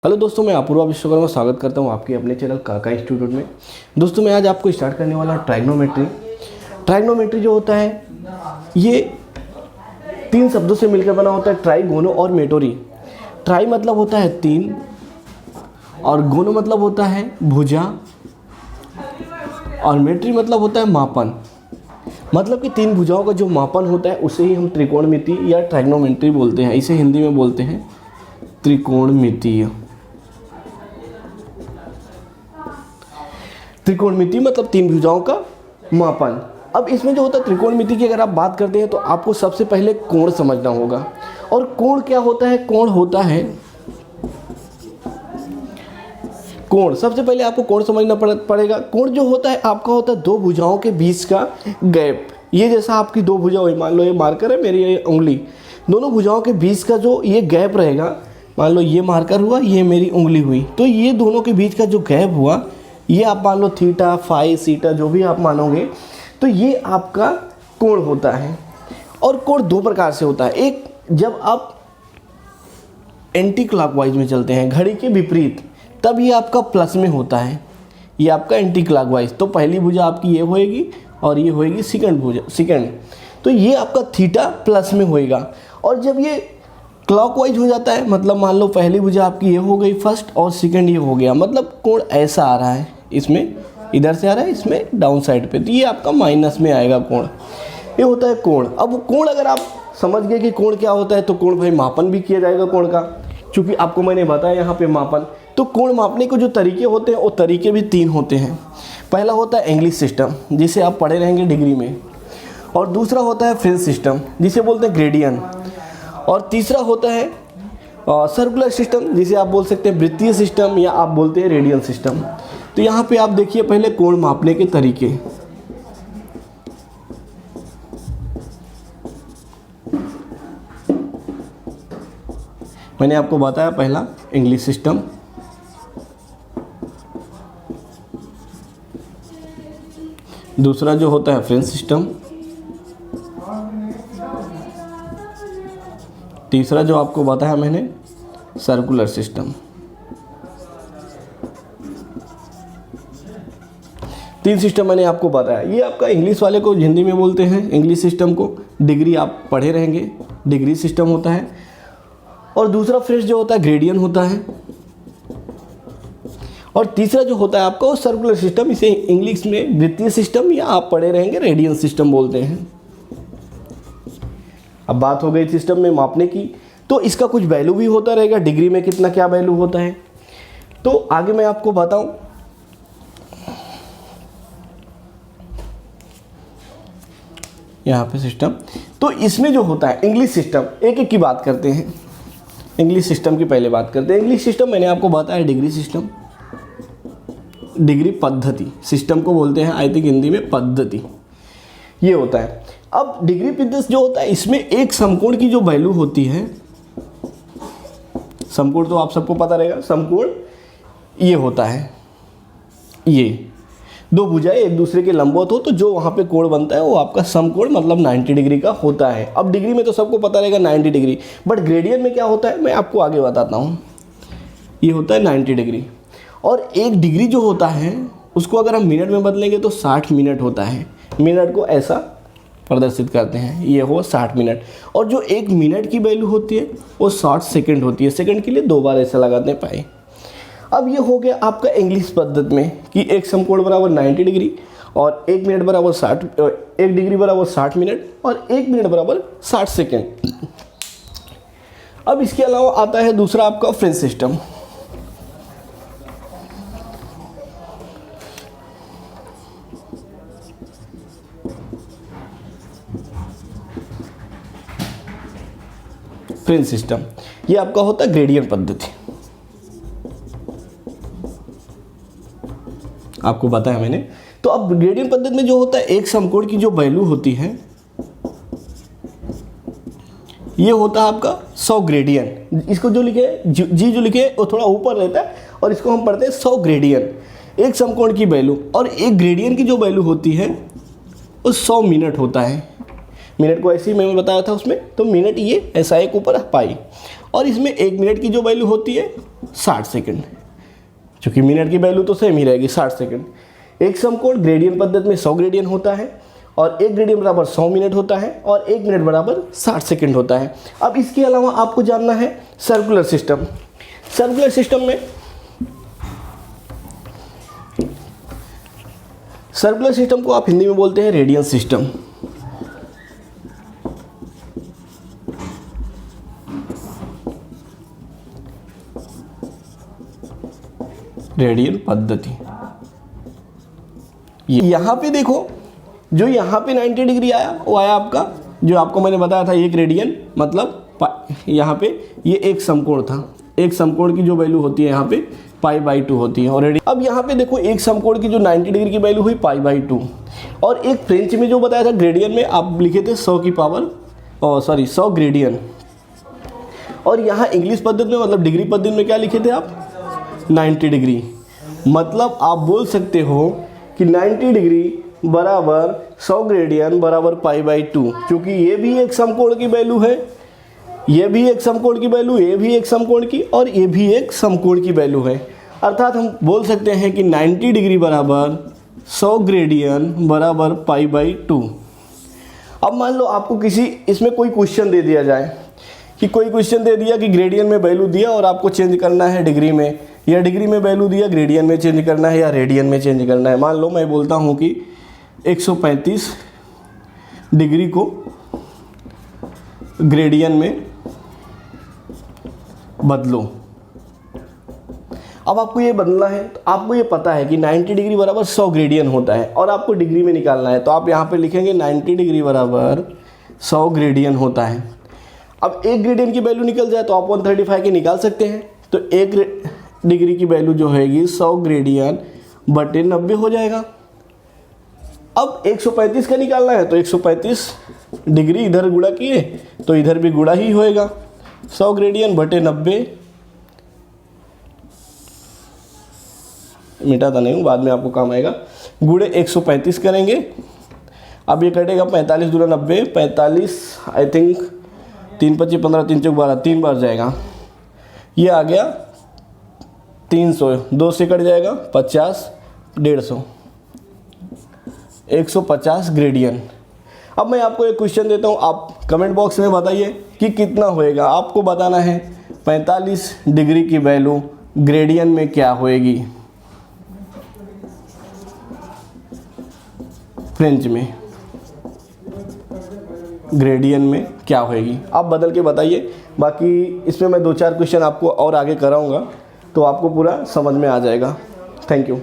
Hello दोस्तों, मैं अपूर्वा विश्वकर्मा स्वागत करता हूं आपके अपने चैनल काका इंस्टीट्यूट में। दोस्तों, मैं आज आपको स्टार्ट करने वाला हूं ट्राइग्नोमेट्री। ट्राइग्नोमेट्री जो होता है ये तीन शब्दों से मिलकर बना होता है, ट्राई, गोनो और मेटोरी। ट्राई मतलब होता है तीन और गोनो मतलब होता है भुजा और मेट्री मतलब होता है मापन। मतलब कि तीन भुजाओं का जो मापन होता है उसे ही हम त्रिकोणमिति या ट्राइग्नोमेट्री बोलते हैं। इसे हिंदी में बोलते हैं त्रिकोणमितीय। त्रिकोणमिति मतलब तीन भुजाओं का मापन। अब इसमें जो होता है त्रिकोणमिति की अगर आप बात करते हैं तो आपको सबसे पहले कोण समझना होगा। और कोण क्या होता है? कोण होता है कोण सबसे पहले आपको कोण समझना पड़ेगा। कोण जो होता है आपका होता है दो भुजाओं के बीच का गैप। ये जैसा आपकी दो भुजा हुई, मान लो ये मार्कर है, मेरी ये उंगली, दोनों भुजाओं के बीच का जो ये गैप रहेगा, मान लो ये मार्कर हुआ, ये मेरी उंगली हुई, तो ये दोनों के बीच का जो गैप हुआ ये आप मान लो थीटा, फाई, सीटा जो भी आप मानोगे, तो ये आपका कोण होता है। और कोण दो प्रकार से होता है। एक, जब आप एंटी क्लॉकवाइज में चलते हैं, घड़ी के विपरीत, तब ये आपका प्लस में होता है, ये आपका एंटी क्लॉकवाइज। तो पहली भुजा आपकी ये होएगी और ये होएगी सेकंड भुजा, सेकंड, तो ये आपका थीटा प्लस में होएगा। और जब ये क्लॉकवाइज हो जाता है, मतलब मान लो पहली भुजा आपकी ये हो गई फर्स्ट और सेकंड ये हो गया, मतलब कोण ऐसा आ रहा है, इसमें इधर से आ रहा है, इसमें डाउन साइड पे, तो ये आपका माइनस में आएगा कोण। ये होता है कोण। अब कोण अगर आप समझ गए कि कोण क्या होता है, तो कोण भाई मापन भी किया जाएगा कोण का, क्योंकि आपको मैंने बताया यहाँ पे मापन। तो कोण मापने के जो तरीके होते हैं वो तरीके भी तीन होते हैं। पहला होता है इंग्लिश सिस्टम, जिसे आप पढ़े रहेंगे डिग्री में, और दूसरा होता है फ्रेंच सिस्टम, जिसे बोलते हैं ग्रेडियन, और तीसरा होता है सर्कुलर सिस्टम, जिसे आप बोल सकते हैं वृत्तीय सिस्टम, या आप बोलते हैं रेडियल सिस्टम। तो यहाँ पे आप देखिए पहले कोण मापने के तरीके। मैंने आपको बताया पहला इंग्लिश सिस्टम, दूसरा जो होता है फ्रेंच सिस्टम, तीसरा जो आपको बताया मैंने सर्कुलर सिस्टम। तीन सिस्टम मैंने आपको बताया। ये आपका इंग्लिश वाले को हिंदी में बोलते हैं इंग्लिश सिस्टम को, डिग्री आप पढ़े रहेंगे, डिग्री सिस्टम होता है। और दूसरा फ्रेंच जो होता है ग्रेडियन होता है, और तीसरा जो होता है आपका वो सर्कुलर सिस्टम, इसे इंग्लिश में वृत्तीय सिस्टम या आप पढ़े रहेंगे रेडियल सिस्टम बोलते हैं। अब बात हो गई सिस्टम में मापने की, तो इसका कुछ वैल्यू भी होता रहेगा, डिग्री में कितना क्या वैल्यू होता है, तो आगे मैं आपको बताऊं। यहाँ पे सिस्टम, तो इसमें जो होता है इंग्लिश सिस्टम, एक एक की बात करते हैं। इंग्लिश सिस्टम की पहले बात करते हैं। इंग्लिश सिस्टम मैंने आपको बताया डिग्री सिस्टम, डिग्री पद्धति, सिस्टम को बोलते हैं आई थिंक हिंदी में पद्धति, ये होता है। अब डिग्री पद्धति जो होता है, इसमें एक समकोण की जो वैल्यू होती है, समकोण तो आप सबको पता रहेगा, समकोण ये होता है, ये दो भुजाएं एक दूसरे के लंबवत हो तो जो वहाँ पे कोण बनता है वो आपका समकोण मतलब 90 डिग्री का होता है। अब डिग्री में तो सबको पता रहेगा 90 डिग्री, बट ग्रेडियन में क्या होता है मैं आपको आगे बताता हूँ। ये होता है 90 डिग्री, और एक डिग्री जो होता है उसको अगर हम मिनट में बदलेंगे तो 60 मिनट होता है। मिनट को ऐसा प्रदर्शित करते हैं, ये हो 60 मिनट। और जो एक मिनट की वैल्यू होती है वो 60 सेकेंड होती है। सेकेंड के लिए दो बार ऐसा लगाते हैं पाए। अब ये हो गया आपका इंग्लिश पद्धति में कि एक समकोण बराबर 90 डिग्री और एक मिनट बराबर 60, एक डिग्री बराबर 60 मिनट और एक मिनट बराबर 60 सेकेंड। अब इसके अलावा आता है दूसरा आपका फ्रेंच सिस्टम। फ्रेंच सिस्टम ये आपका होता है ग्रेडियन पद्धति, आपको बताया मैंने। तो अब ग्रेडियन पद्धति में जो होता है एक समकोण की जो वैल्यू होती है ये होता है आपका 100 ग्रेडियन। इसको जो लिखे जी जो लिखे वो थोड़ा ऊपर रहता है और इसको हम पढ़ते हैं 100 ग्रेडियन, एक समकोण की वैल्यू। और एक ग्रेडियन की जो वैल्यू होती है वो 100 मिनट होता है। मिनट को ऐसे ही मैंने बताया था उसमें, तो मिनट ये ऐसा एक ऊपर पाई। और इसमें 1 मिनट की जो वैल्यू होती है 60 सेकंड, क्योंकि मिनट की वैल्यू तो सेम ही रहेगी 60 सेकंड। एक समकोण ग्रेडियंट पद्धति में 100 ग्रेडियंट होता है और 1 ग्रेडियंट बराबर 100 मिनट होता है और 1 मिनट बराबर 60 सेकंड होता है। अब इसके अलावा आपको जानना है सर्कुलर सिस्टम। सर्कुलर सिस्टम में सर्कुलर सिस्टम को आप हिंदी में बोलते हैं रेडियल सिस्टम। रेडियल पद्धति। यहां पे देखो, जो यहाँ पे 90 डिग्री आया वो आया आपका, जो आपको मैंने बताया था 1 रेडियन, मतलब यहाँ पे ये एक समकोण था। एक समकोण की जो वैल्यू होती है यहाँ पे π/2 होती है। और अब यहाँ पे देखो एक समकोण की जो 90 डिग्री की वैल्यू हुई π/2, और एक फ्रेंच में जो बताया था ग्रेडियन में आप लिखे थे 100 ग्रेडियन, और यहाँ इंग्लिश पद्धति में मतलब डिग्री पद्धति में क्या लिखे थे आप 90 डिग्री। मतलब आप बोल सकते हो कि 90 डिग्री बराबर 100 ग्रेडियन बराबर π/2, क्योंकि ये भी एक समकोण की वैल्यू है, ये भी एक समकोण की वैल्यू, ये भी एक समकोण की, और ये भी एक समकोण की वैल्यू है। अर्थात हम बोल सकते हैं कि 90 डिग्री बराबर 100 ग्रेडियन बराबर π/2। अब मान लो आपको किसी इसमें कोई क्वेश्चन दे दिया जाए, कि कोई क्वेश्चन दे दिया कि ग्रेडियन में वैल्यू दिया और आपको चेंज करना है डिग्री में, या डिग्री में वैल्यू दिया ग्रेडियन में चेंज करना है या रेडियन में चेंज करना है। मान लो मैं बोलता हूँ कि 135 डिग्री को ग्रेडियन में बदलो। अब आपको ये बदलना है, तो आपको ये पता है कि 90 डिग्री बराबर 100 ग्रेडियन होता है और आपको डिग्री में निकालना है, तो आप यहाँ पे लिखेंगे 90 डिग्री बराबर 100 ग्रेडियन होता है। अब एक ग्रेडियन की वैल्यू निकल जाए तो आप 135 की निकाल सकते हैं, तो एक डिग्री की वैल्यू जो होगी 100 ग्रेडियन बटे 90 हो जाएगा। अब 135 का निकालना है, तो 135 डिग्री इधर गुणा किए तो इधर भी गुणा ही होएगा, 100 ग्रेडियन बटे 90, मिटाता नहीं हूँ बाद में आपको काम आएगा, गुणे 135 करेंगे। अब ये कटेगा 45 दूना 90, 45 आई थिंक 3 25 15 3 चौक 12, 3 बार जाएगा, ये आ गया 300, 2 से कट जाएगा 50, 150, 150 ग्रेडियन। अब मैं आपको एक क्वेश्चन देता हूँ, आप कमेंट बॉक्स में बताइए कि कितना होएगा। आपको बताना है 45 डिग्री की वैल्यू ग्रेडियन में क्या होएगी, फ्रेंच में ग्रेडियन में क्या होएगी, आप बदल के बताइए। बाकी इसमें मैं 2-4 क्वेश्चन आपको और आगे कराऊंगा तो आपको पूरा समझ में आ जाएगा। Thank you.